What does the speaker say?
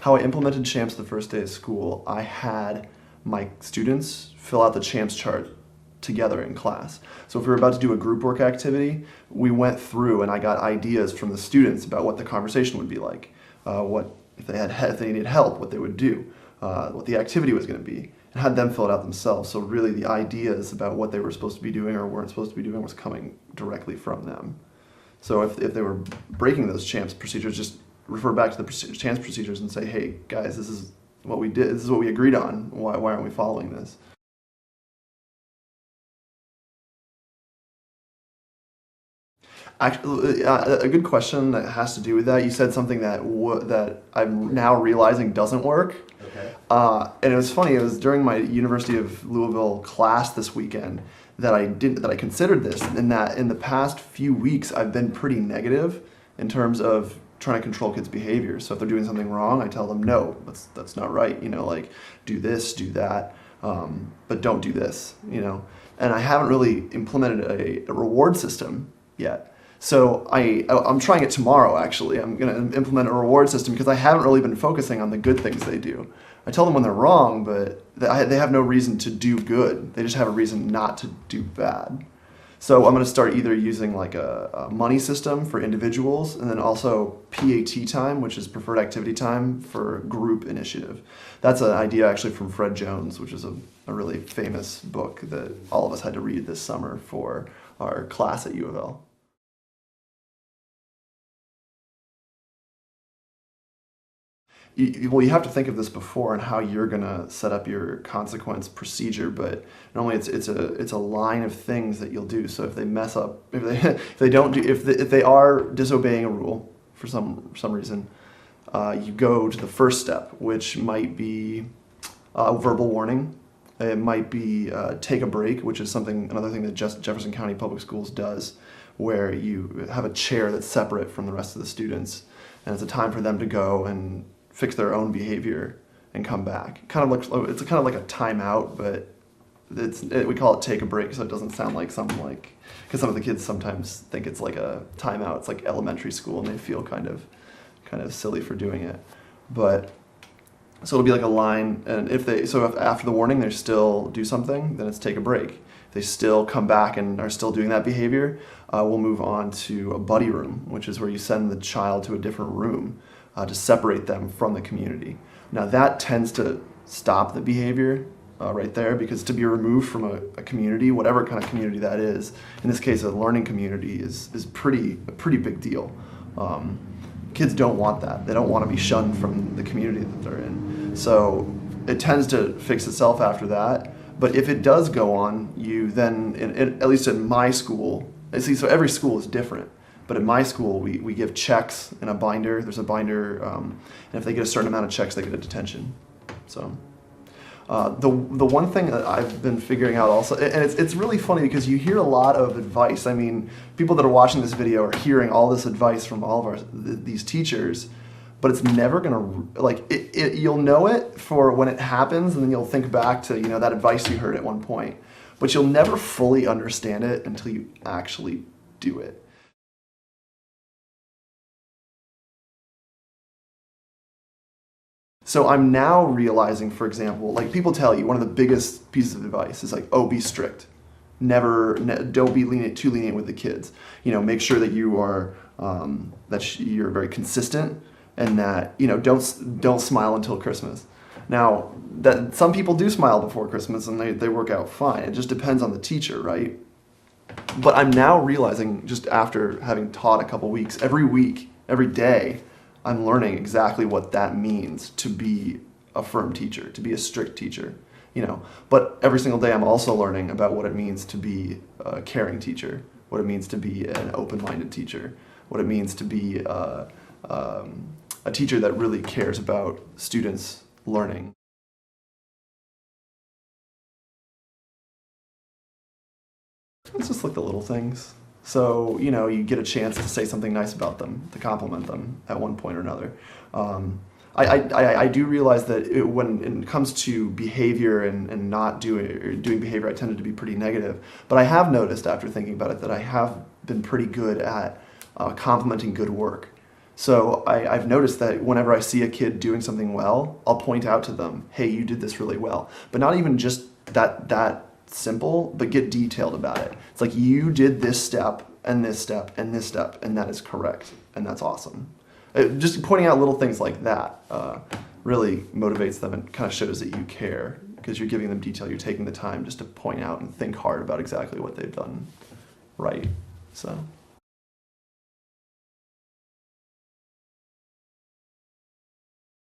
How I implemented CHAMPS the first day of school, I had my students fill out the CHAMPS chart together in class. So if we were about to do a group work activity, we went through and I got ideas from the students about what the conversation would be like, what if they needed help, what they would do, what the activity was going to be, and had them fill it out themselves. So really the ideas about what they were supposed to be doing or weren't supposed to be doing was coming directly from them. So if they were breaking those CHAMPS procedures, just refer back to the CHAMPS procedures and say, hey guys, this is what we did, this is what we agreed on, why aren't we following this? Actually, a good question that has to do with that. You said something that I'm now realizing doesn't work. Okay. And it was funny. It was during my University of Louisville class this weekend that I considered this. And that in the past few weeks, I've been pretty negative in terms of trying to control kids' behavior. So if they're doing something wrong, I tell them, no, that's not right. You know, like do this, do that, but don't do this. You know, and I haven't really implemented a reward system yet. So I'm trying it tomorrow, actually. I'm going to implement a reward system because I haven't really been focusing on the good things they do. I tell them when they're wrong, but they have no reason to do good. They just have a reason not to do bad. So I'm going to start either using like a money system for individuals and then also PAT time, which is preferred activity time for group initiative. That's an idea actually from Fred Jones, which is a really famous book that all of us had to read this summer for our class at U of L. Well, you have to think of this before and how you're gonna set up your consequence procedure. But normally it's a line of things that you'll do. So if they mess up, if they are disobeying a rule for some reason, you go to the first step, which might be verbal warning. It might be take a break, which is another thing that Jefferson County Public Schools does, where you have a chair that's separate from the rest of the students, and it's a time for them to go and fix their own behavior and come back. It's kind of like a timeout, but we call it take a break, so it doesn't sound like because some of the kids sometimes think it's like a timeout. It's like elementary school, and they feel kind of silly for doing it. But so it'll be like a line, and if after the warning they still do something, then it's take a break. If they still come back and are still doing that behavior, we'll move on to a buddy room, which is where you send the child to a different room to separate them from the community. Now that tends to stop the behavior right there, because to be removed from a community, whatever kind of community that is, in this case a learning community, is a pretty big deal. Kids don't want that. They don't want to be shunned from the community that they're in. So it tends to fix itself after that. But if it does go on, you then, at least in my school, so every school is different. But in my school, we give checks in a binder. There's a binder, and if they get a certain amount of checks, they get a detention. So the one thing that I've been figuring out also, and it's really funny because you hear a lot of advice. I mean, people that are watching this video are hearing all this advice from all of these teachers, but it's never gonna, you'll know it for when it happens, and then you'll think back to that advice you heard at one point, but you'll never fully understand it until you actually do it. So I'm now realizing, for example, like people tell you, one of the biggest pieces of advice is like, oh, be strict. Don't be too lenient with the kids. Make sure that you are, you're very consistent, and that, don't smile until Christmas. Now, that some people do smile before Christmas and they work out fine. It just depends on the teacher, right? But I'm now realizing, just after having taught a couple weeks, every week, every day, I'm learning exactly what that means to be a firm teacher, to be a strict teacher, But every single day I'm also learning about what it means to be a caring teacher, what it means to be an open-minded teacher, what it means to be a teacher that really cares about students learning. It's just like the little things. So, you get a chance to say something nice about them, to compliment them at one point or another. I do realize that when it comes to behavior and not doing behavior, I tended to be pretty negative. But I have noticed after thinking about it that I have been pretty good at complimenting good work. So I've noticed that whenever I see a kid doing something well, I'll point out to them, hey, you did this really well. But not even just that simple, but get detailed about it. It's like, you did this step and this step and this step, and that is correct, and that's awesome. Just pointing out little things like that really motivates them and kind of shows that you care, because you're giving them detail. You're taking the time just to point out and think hard about exactly what they've done right. So.